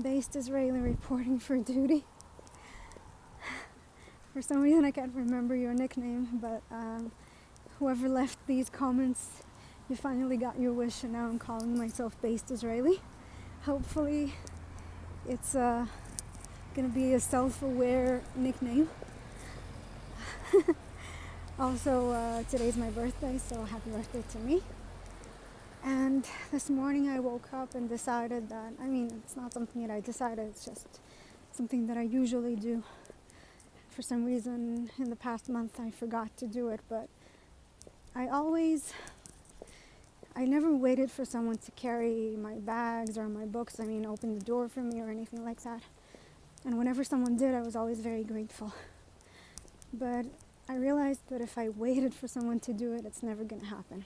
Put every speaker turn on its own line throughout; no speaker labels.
based Israeli reporting for duty. For some reason I can't remember your nickname, but whoever left these comments, you finally got your wish, and now I'm calling myself based Israeli. Hopefully it's gonna be a self-aware nickname. Also, today's my birthday, so happy birthday to me. And this morning I woke up and decided that, it's not something that I decided, it's just something that I usually do. For some reason in the past month I forgot to do it, but I never waited for someone to carry my bags or my books, open the door for me or anything like that. And whenever someone did, I was always very grateful. But I realized that if I waited for someone to do it, it's never gonna happen.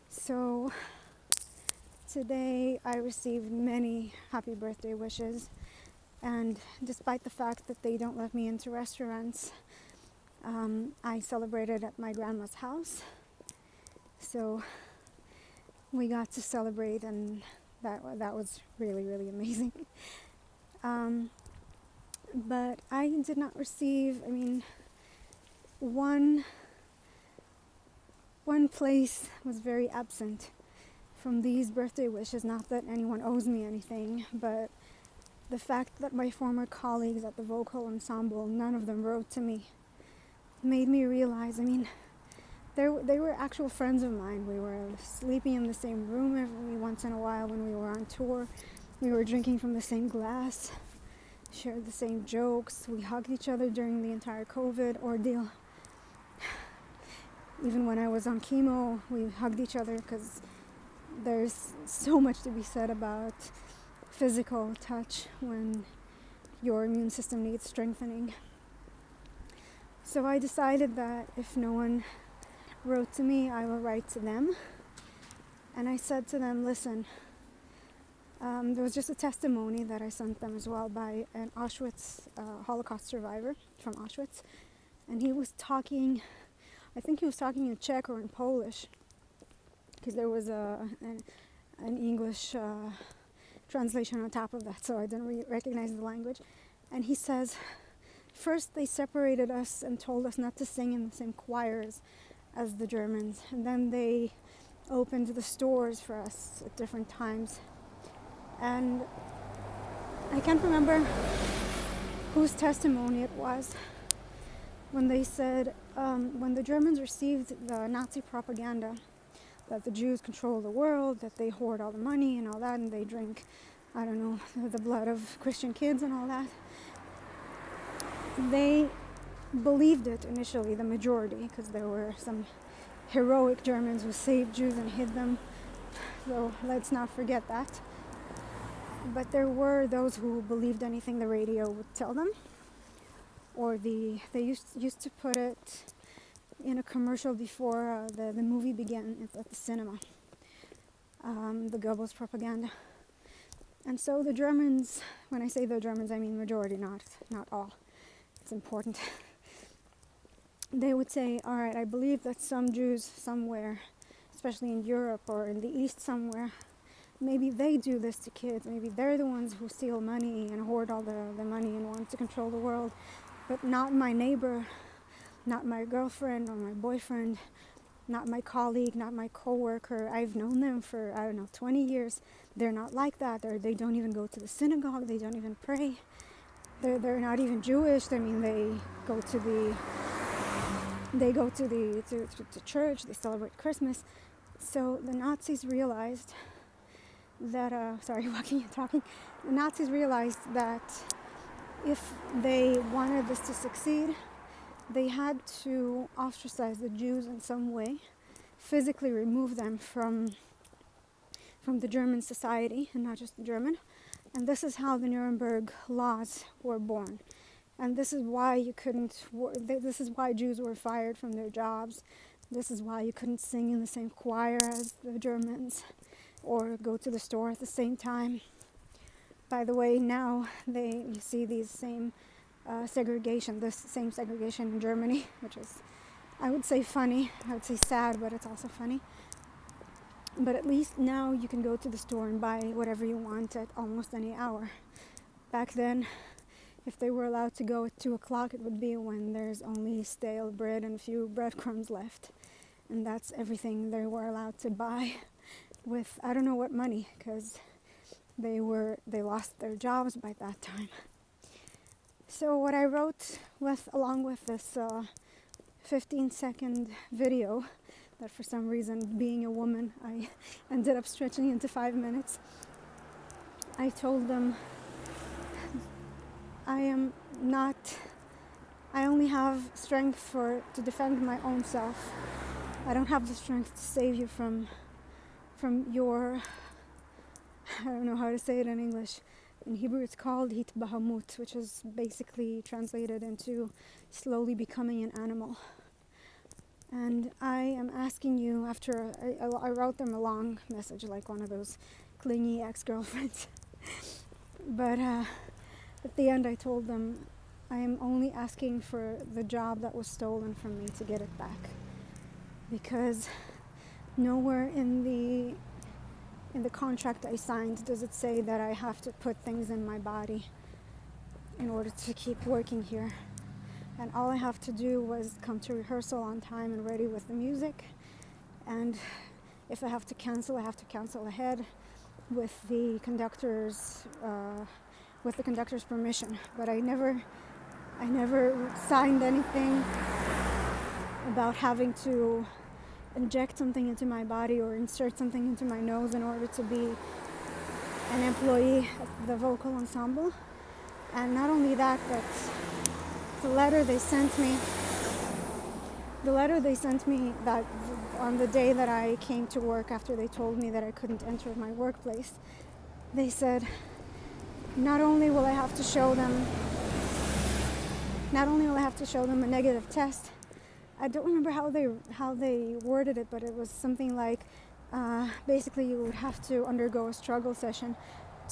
So today I received many happy birthday wishes, and despite the fact that they don't let me into restaurants, I celebrated at my grandma's house. So we got to celebrate, and that was really, really amazing. But I did not receive, one place was very absent from these birthday wishes. Not that anyone owes me anything, but the fact that my former colleagues at the vocal ensemble, none of them wrote to me, made me realize, they were actual friends of mine. We were sleeping in the same room every once in a while when we were on tour. We were drinking from the same glass, shared the same jokes. We hugged each other during the entire COVID ordeal. Even when I was on chemo, we hugged each other, because there's so much to be said about physical touch when your immune system needs strengthening. So I decided that if no one wrote to me, I will write to them. And I said to them, listen, there was just a testimony that I sent them as well by an Auschwitz Holocaust survivor from Auschwitz. And he was talking, I think he was talking in Czech or in Polish, because there was an English translation on top of that, so I didn't recognize the language. And he says, first they separated us and told us not to sing in the same choirs as the Germans, and then they opened the stores for us at different times. And I can't remember whose testimony it was when they said, when the Germans received the Nazi propaganda that the Jews control the world, that they hoard all the money and all that, and they drink, the blood of Christian kids and all that, they believed it initially, the majority, because there were some heroic Germans who saved Jews and hid them, so let's not forget that. But there were those who believed anything the radio would tell them, or they used to put it in a commercial before the movie began at the cinema, the Goebbels propaganda. And so the Germans, when I say the Germans, I mean majority, not all. It's important. They would say, all right, I believe that some Jews somewhere, especially in Europe or in the East somewhere, maybe they do this to kids. Maybe they're the ones who steal money and hoard all the money and want to control the world. But not my neighbor, not my girlfriend or my boyfriend, not my colleague, not my coworker. I've known them for, 20 years. They're not like that. They don't even go to the synagogue. They don't even pray. They're not even Jewish. They go to church. They celebrate Christmas. So the Nazis realized that, walking and talking. The Nazis realized that if they wanted this to succeed, they had to ostracize the Jews in some way, physically remove them from the German society, and not just the German. And this is how the Nuremberg laws were born. And this is why this is why Jews were fired from their jobs. This is why you couldn't sing in the same choir as the Germans or go to the store at the same time. By the way, now you see these same segregation in Germany, which is, I would say funny, I would say sad, but it's also funny. But at least now you can go to the store and buy whatever you want at almost any hour. Back then, if they were allowed to go at 2 o'clock, it would be when there's only stale bread and a few breadcrumbs left. And that's everything they were allowed to buy with I don't know what money, because they lost their jobs by that time. So what I wrote along with this 15-second video that for some reason, being a woman, I ended up stretching into 5 minutes. I told them I only have strength to defend my own self. I don't have the strength to save you from your, I don't know how to say it in English. In Hebrew it's called hitbahamut, which is basically translated into slowly becoming an animal. And I am asking you, after I wrote them a long message, like one of those clingy ex-girlfriends. But at the end I told them, I am only asking for the job that was stolen from me to get it back. Because nowhere in the contract I signed does it say that I have to put things in my body in order to keep working here. And all I have to do was come to rehearsal on time and ready with the music. And if I have to cancel ahead with the conductor's permission. But I never signed anything about having to inject something into my body or insert something into my nose in order to be an employee of the vocal ensemble. And not only that, but the letter they sent me that on the day that I came to work, after they told me that I couldn't enter my workplace, they said not only will I have to show them a negative test. I don't remember how they worded it, but it was something like basically you would have to undergo a struggle session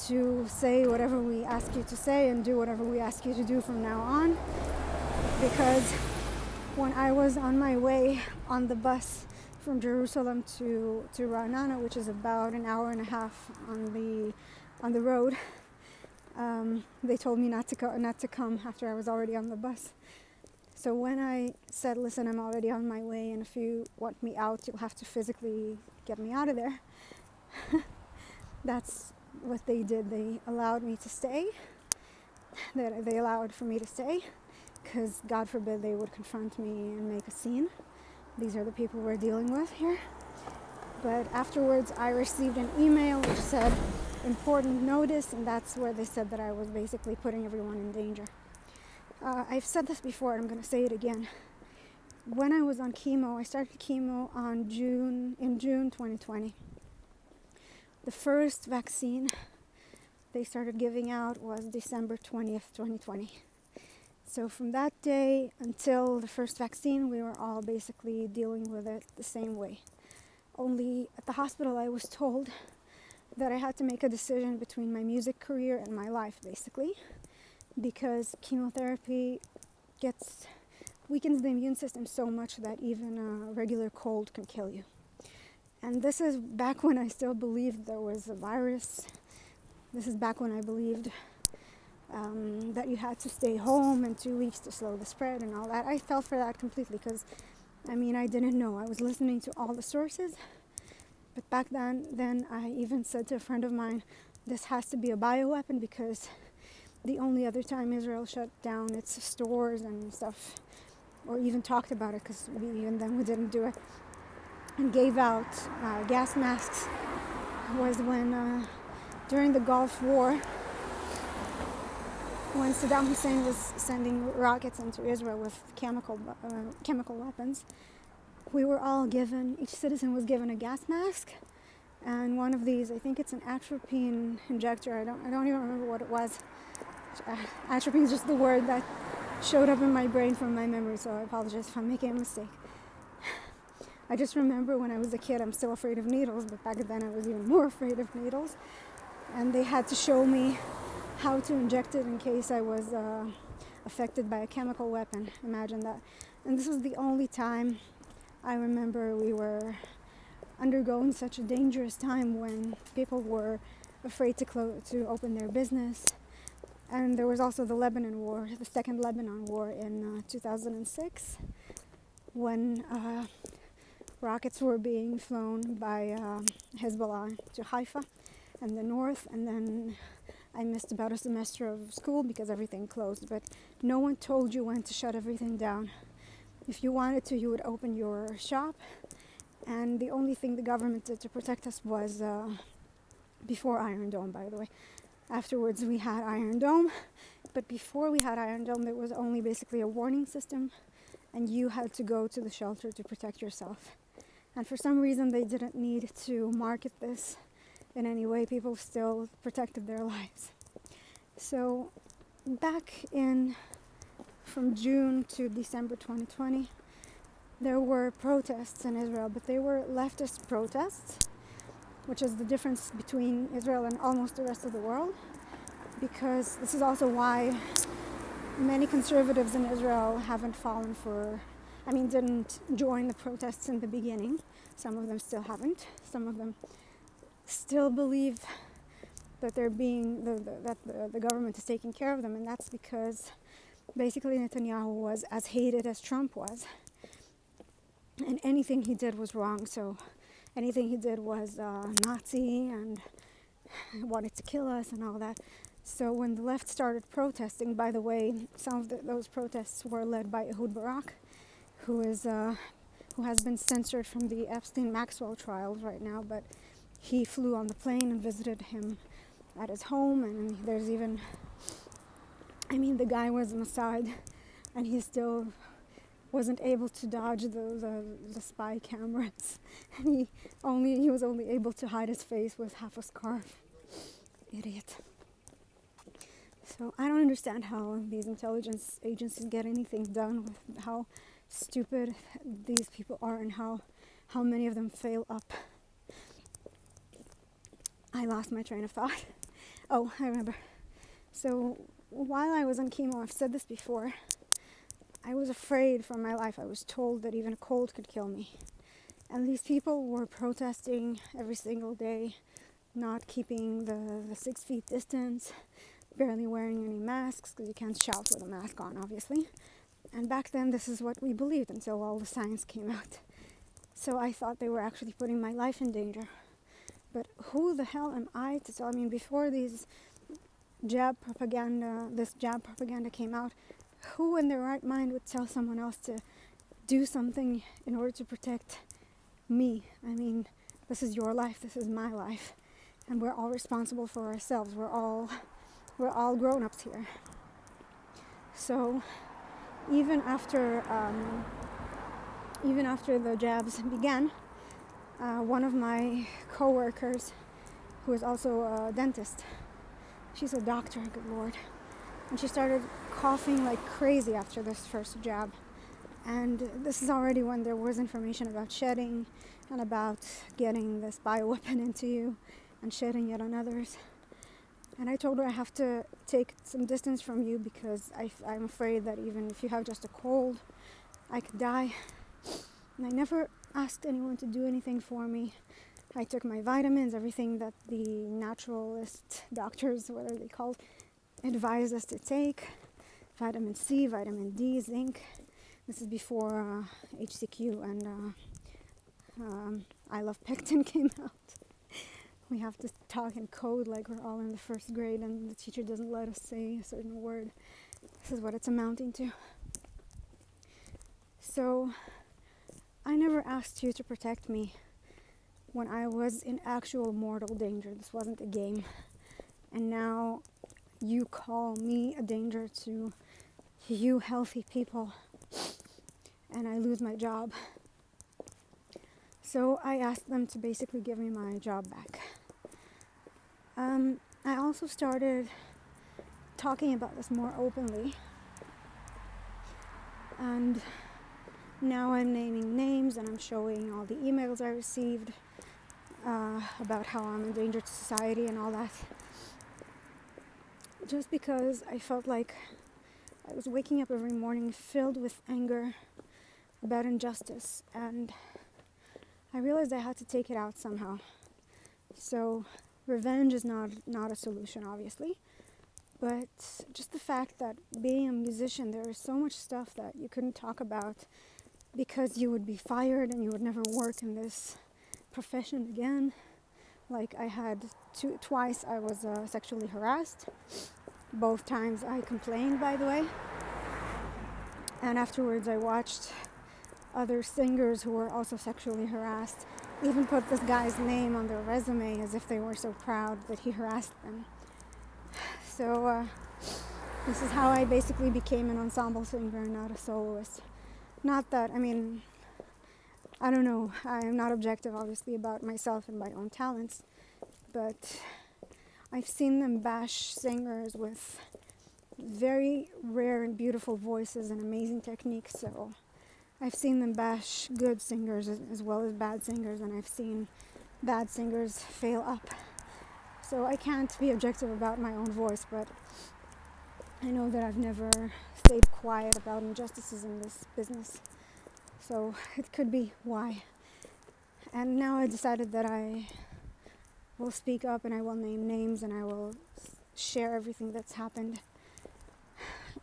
to say whatever we ask you to say and do whatever we ask you to do from now on. Because when I was on my way on the bus from Jerusalem to Ra'anana, which is about an hour and a half on the road, they told me not to come after I was already on the bus. So when I said, listen, I'm already on my way, and if you want me out, you'll have to physically get me out of there. That's what they did. They allowed me to stay. They allowed for me to stay, because God forbid they would confront me and make a scene. These are the people we're dealing with here. But afterwards, I received an email which said, important notice, and that's where they said that I was basically putting everyone in danger. I've said this before, and I'm going to say it again. When I was on chemo, I started chemo in June 2020. The first vaccine they started giving out was December 20th, 2020. So from that day until the first vaccine, we were all basically dealing with it the same way. Only at the hospital, I was told that I had to make a decision between my music career and my life, basically, because chemotherapy weakens the immune system so much that even a regular cold can kill you. And this is back when I still believed there was a virus. This is back when I believed that you had to stay home in 2 weeks to slow the spread and all that. I fell for that completely because, I didn't know. I was listening to all the sources. But back then I even said to a friend of mine, this has to be a bioweapon, because the only other time Israel shut down its stores and stuff, or even talked about it, because we didn't do it, and gave out gas masks, was when during the Gulf War, when Saddam Hussein was sending rockets into Israel with chemical weapons. We were all given, each citizen was given a gas mask, and one of these, I think it's an atropine injector, I don't even remember what it was. Atropine is just the word that showed up in my brain from my memory, so I apologize if I'm making a mistake. I just remember when I was a kid, I'm still afraid of needles, but back then I was even more afraid of needles, and they had to show me how to inject it in case I was affected by a chemical weapon. Imagine that. And this was the only time I remember we were undergoing such a dangerous time when people were afraid to open their business. And there was also the Lebanon War, the Second Lebanon War in 2006, when rockets were being flown by Hezbollah to Haifa and the north, and then I missed about a semester of school because everything closed. But no one told you when to shut everything down. If you wanted to, you would open your shop, and the only thing the government did to protect us was, before Iron Dome, by the way. Afterwards we had Iron Dome, but before we had Iron Dome there was only basically a warning system, and you had to go to the shelter to protect yourself. And for some reason they didn't need to market this in any way. People still protected their lives. So back in from June to December 2020, there were protests in Israel, but they were leftist protests, which is the difference between Israel and almost the rest of the world, because this is also why many conservatives in Israel didn't join the protests in the beginning. Some of them still haven't. Some of them still believe that the government is taking care of them, and that's because basically Netanyahu was as hated as Trump was, and anything he did was wrong. So anything he did was Nazi and wanted to kill us and all that. So when the left started protesting, by the way, some of those protests were led by Ehud Barak, who has been censored from the Epstein-Maxwell trials right now, but he flew on the plane and visited him at his home, and there's even, the guy was Mossad, and he still wasn't able to dodge the spy cameras. And he was only able to hide his face with half a scarf. Idiot. So I don't understand how these intelligence agencies get anything done, with how stupid these people are and how many of them fail up. I lost my train of thought. Oh, I remember. So while I was on chemo, I've said this before, I was afraid for my life. I was told that even a cold could kill me. And these people were protesting every single day, not keeping the 6 feet distance, barely wearing any masks, because you can't shout with a mask on, obviously. And back then, this is what we believed until all the science came out. So I thought they were actually putting my life in danger. But who the hell am I to tell? Before this jab propaganda came out, who in their right mind would tell someone else to do something in order to protect me? This is your life, this is my life, and we're all responsible for ourselves. We're all grown-ups here. So even after the jabs began, one of my co-workers, who is also a dentist, she's a doctor, good Lord, and she started coughing like crazy after this first jab. And this is already when there was information about shedding and about getting this bioweapon into you and shedding it on others. And I told her, I have to take some distance from you because I'm afraid that even if you have just a cold, I could die. And I never asked anyone to do anything for me. I took my vitamins, everything that the naturalist doctors, what are they called, advised us to take. Vitamin C, vitamin D, zinc. This is before HCQ and I Love Pectin came out. We have to talk in code like we're all in the first grade and the teacher doesn't let us say a certain word. This is what it's amounting to. So I never asked you to protect me when I was in actual mortal danger. This wasn't a game. And now you call me a danger to you healthy people, and I lose my job. So I asked them to basically give me my job back. I also started talking about this more openly, and now I'm naming names and I'm showing all the emails I received about how I'm a danger to society and all that, just because I felt like I was waking up every morning filled with anger about injustice, and I realized I had to take it out somehow. So revenge is not a solution, obviously, but just the fact that being a musician, there is so much stuff that you couldn't talk about because you would be fired and you would never work in this profession again. Like I had twice I was sexually harassed. Both times I complained, by the way. And afterwards I watched other singers who were also sexually harassed even put this guy's name on their resume as if they were so proud that he harassed them. So this is how I basically became an ensemble singer, not a soloist. Not that, I mean, I don't know, I am not objective obviously about myself and my own talents, but I've seen them bash singers with very rare and beautiful voices and amazing techniques. So I've seen them bash good singers as well as bad singers, and I've seen bad singers fail up. So I can't be objective about my own voice, but I know that I've never stayed quiet about injustices in this business. So it could be why. And now I decided that I will speak up and I will name names and I will share everything that's happened.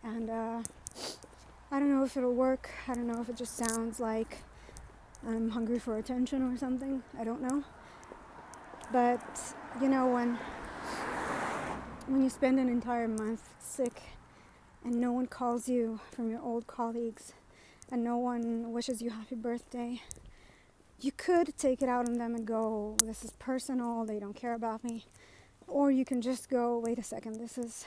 And I don't know if it'll work. I don't know if it just sounds like I'm hungry for attention or something. I don't know. But, you know, when you spend an entire month sick and no one calls you from your old colleagues and no one wishes you happy birthday, you could take it out on them and go, this is personal, they don't care about me. Or you can just go, wait a second, this is,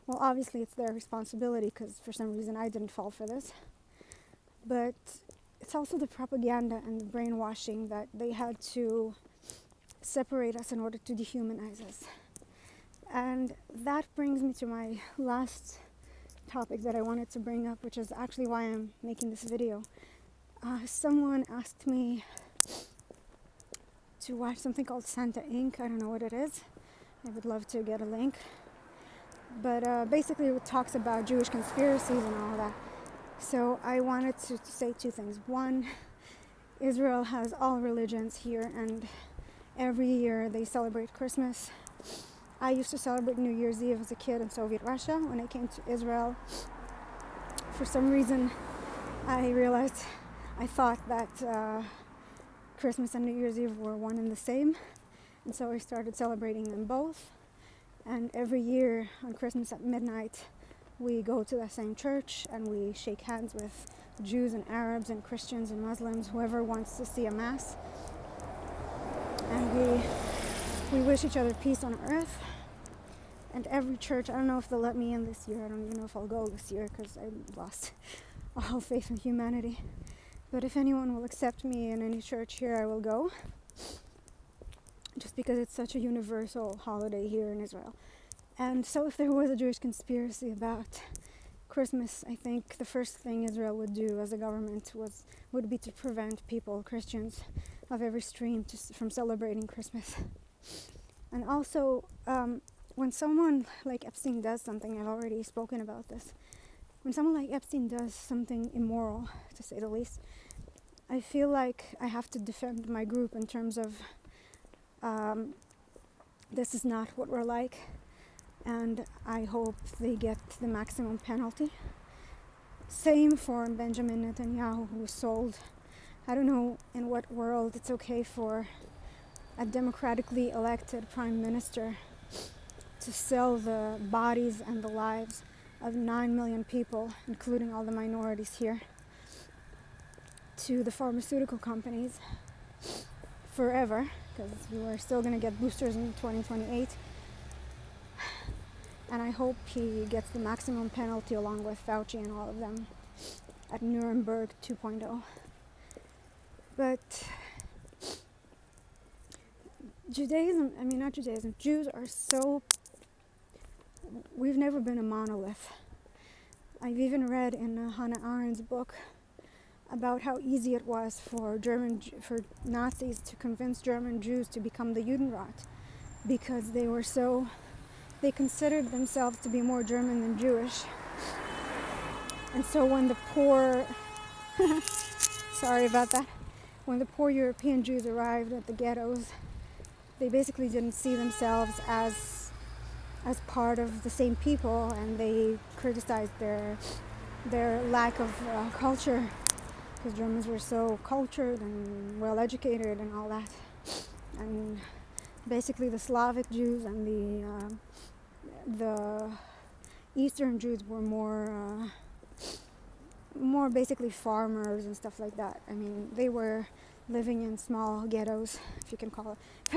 well, obviously it's their responsibility because for some reason I didn't fall for this. But it's also the propaganda and the brainwashing that they had to separate us in order to dehumanize us. And that brings me to my last topic that I wanted to bring up, which is actually why I'm making this video. Someone asked me to watch something called Santa Inc. I don't know what it is. I would love to get a link. But basically it talks about Jewish conspiracies and all that. So I wanted to say two things. One, Israel has all religions here, and every year they celebrate Christmas. I used to celebrate New Year's Eve as a kid in Soviet Russia. When I came to Israel, for some reason I thought that Christmas and New Year's Eve were one and the same, and so I started celebrating them both. And every year on Christmas at midnight we go to the same church and we shake hands with Jews and Arabs and Christians and Muslims, whoever wants to see a mass, and we wish each other peace on earth. And every church, I don't know if they'll let me in this year, I don't even know if I'll go this year because I lost all faith in humanity. But if anyone will accept me in any church here, I will go. Just because it's such a universal holiday here in Israel. And so if there was a Jewish conspiracy about Christmas, I think the first thing Israel would do as a government would be to prevent people, Christians, of every stream from celebrating Christmas. And also, when someone like Epstein does something, I've already spoken about this, when someone like Epstein does something immoral, to say the least, I feel like I have to defend my group in terms of this is not what we're like, and I hope they get the maximum penalty. Same for Benjamin Netanyahu, who was sold. I don't know in what world it's okay for a democratically elected prime minister to sell the bodies and the lives of 9 million people, including all the minorities here, to the pharmaceutical companies forever, because we are still going to get boosters in 2028. And I hope he gets the maximum penalty along with Fauci and all of them at Nuremberg 2.0. But Jews are so, we've never been a monolith. I've even read in Hannah Arendt's book about how easy it was for Nazis to convince German Jews to become the Judenrat, because they considered themselves to be more German than Jewish. And so when the poor, sorry about that, when the poor European Jews arrived at the ghettos, they basically didn't see themselves as part of the same people, and they criticized their lack of culture, because Germans were so cultured and well educated and all that. And basically the Slavic Jews and the Eastern Jews were more basically farmers and stuff like that. I mean, they were living in small ghettos, if I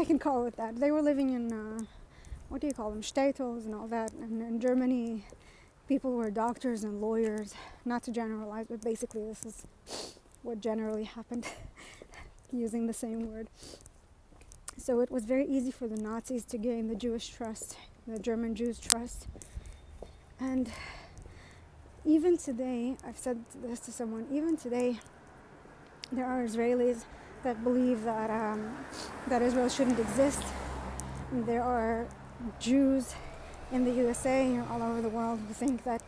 can call it that. They were living in what do you call them, shtetls and all that. And in Germany, people were doctors and lawyers. Not to generalize, but basically this is what generally happened, using the same word. So it was very easy for the Nazis to gain the Jewish trust, the German Jews' trust. And even today, I've said this to someone, even today, there are Israelis that believe that Israel shouldn't exist. And there are Jews in the USA or all over the world who think that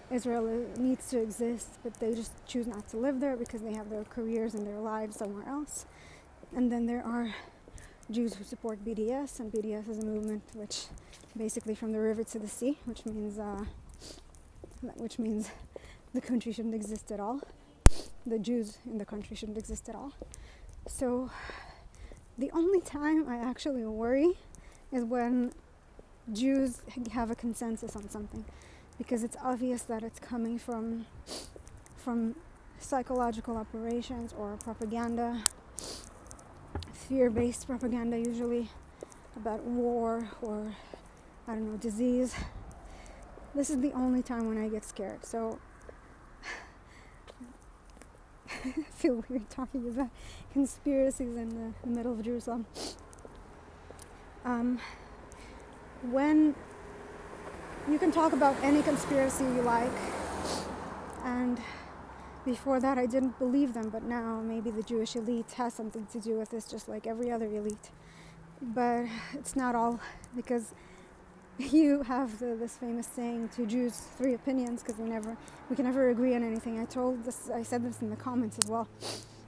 Israel needs to exist, but they just choose not to live there because they have their careers and their lives somewhere else. And then there are Jews who support BDS, and BDS is a movement which basically from the river to the sea, which means the country shouldn't exist at all. The Jews in the country shouldn't exist at all. So the only time I actually worry is when Jews have a consensus on something, because it's obvious that it's coming from psychological operations or propaganda, fear-based propaganda usually, about war or, I don't know, disease. This is the only time when I get scared. So I feel weird talking about conspiracies in the middle of Jerusalem. When you can talk about any conspiracy you like, and before that I didn't believe them, but now maybe the Jewish elite has something to do with this, just like every other elite. But it's not all, because you have this famous saying, "Two Jews, three opinions," because we can never agree on anything. I said this in the comments as well.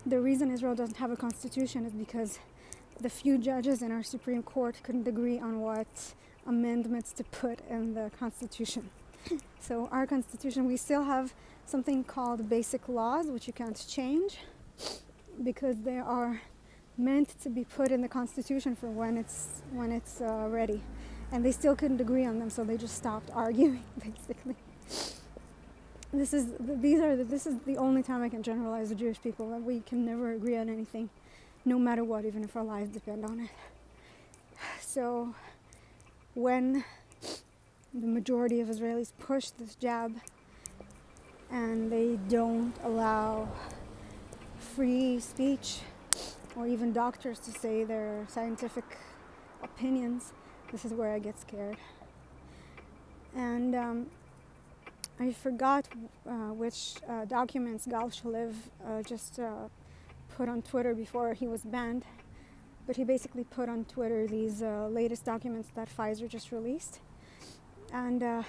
The reason Israel doesn't have a constitution is because the few judges in our Supreme Court couldn't agree on what amendments to put in the Constitution. So our Constitution, we still have something called basic laws, which you can't change, because they are meant to be put in the Constitution for when it's ready. And they still couldn't agree on them, so they just stopped arguing, basically. This is the only time I can generalize the Jewish people, that we can never agree on anything, no matter what, even if our lives depend on it. So when the majority of Israelis push this jab and they don't allow free speech or even doctors to say their scientific opinions, this is where I get scared. And I forgot which documents Gal Shalev just put on Twitter before he was banned, but he basically put on Twitter these latest documents that Pfizer just released. And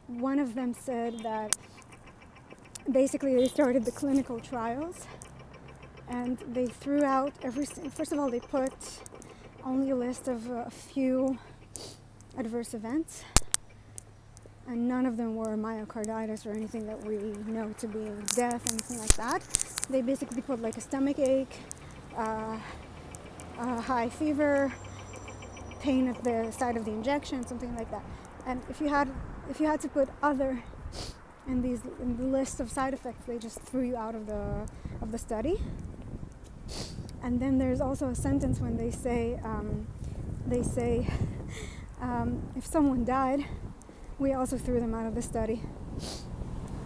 one of them said that basically they started the clinical trials, and they threw out first of all, they put only a list of a few adverse events, and none of them were myocarditis or anything that we know to be death, anything like that. They basically put like a stomach ache, a high fever, pain at the site of the injection, something like that. And if you had to put other in the list of side effects, they just threw you out of the study. And then there's also a sentence when they say if someone died, we also threw them out of the study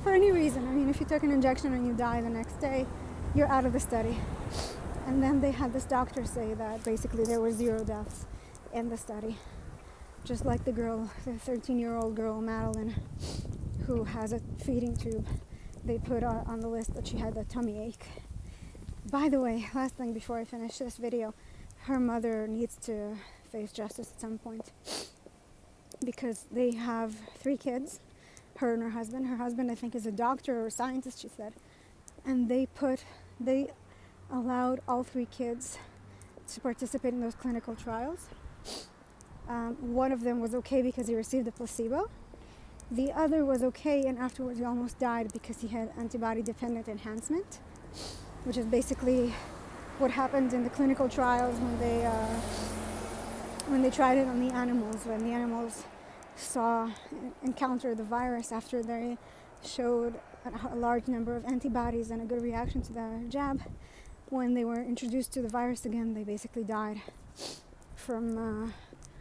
for any reason. I mean, if you took an injection and you die the next day, you're out of the study. And then they had this doctor say that basically there were 0 deaths in the study, just like the 13-year-old girl Madeline, who has a feeding tube. They put on the list that she had a tummy ache. By the way, last thing before I finish this video, her mother needs to face justice at some point, because they have 3 kids, her and her husband. Her husband, I think, is a doctor or a scientist, she said. And they allowed all 3 kids to participate in those clinical trials. One of them was okay because he received a placebo. The other was okay, and afterwards he almost died because he had antibody-dependent enhancement, which is basically what happened in the clinical trials when they tried it on the animals. When the animals encountered the virus after they showed a large number of antibodies and a good reaction to the jab, when they were introduced to the virus again, they basically died from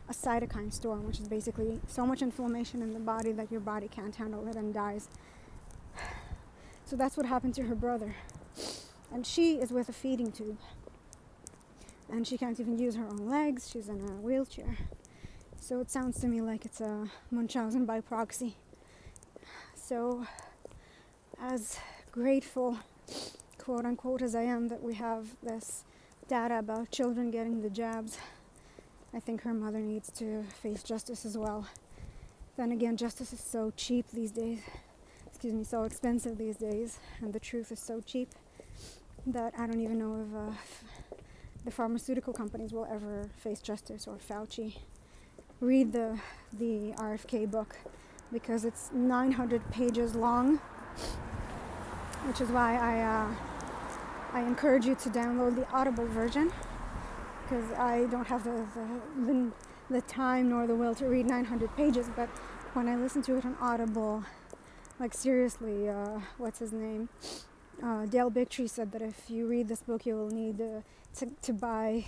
a cytokine storm, which is basically so much inflammation in the body that your body can't handle it and dies. So that's what happened to her brother. And she is with a feeding tube. And she can't even use her own legs. She's in a wheelchair. So it sounds to me like it's a Munchausen by proxy. So as grateful, quote unquote, as I am that we have this data about children getting the jabs, I think her mother needs to face justice as well. Then again, justice is so cheap these days. So expensive these days. And the truth is so cheap that I don't even know if the pharmaceutical companies will ever face justice, or Fauci. Read the RFK book, because it's 900 pages long, which is why I encourage you to download the Audible version, because I don't have the time nor the will to read 900 pages. But when I listen to it on Audible, like seriously, what's his name? Dale Bigtree said that if you read this book, you will need to buy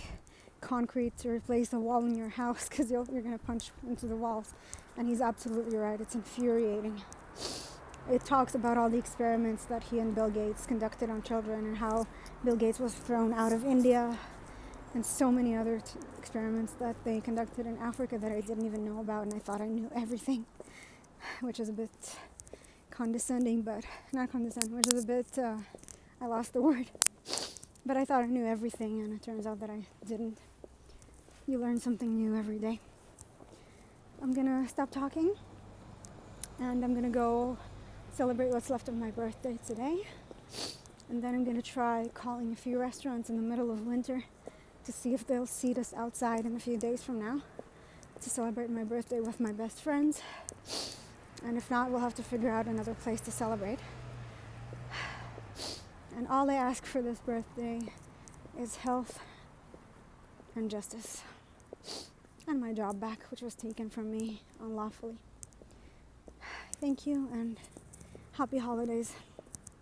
concrete to replace the wall in your house, because you're going to punch into the walls. And he's absolutely right. It's infuriating. It talks about all the experiments that he and Bill Gates conducted on children, and how Bill Gates was thrown out of India, and so many other experiments that they conducted in Africa that I didn't even know about, and I thought I knew everything, which is a bit condescending, but not condescending, which is a bit, I lost the word, but I thought I knew everything, and it turns out that I didn't. You learn something new every day. I'm gonna stop talking, and I'm gonna go celebrate what's left of my birthday today, and then I'm gonna try calling a few restaurants in the middle of winter to see if they'll seat us outside in a few days from now to celebrate my birthday with my best friends. And if not, we'll have to figure out another place to celebrate. And all I ask for this birthday is health and justice, and my job back, which was taken from me unlawfully. Thank you, and happy holidays.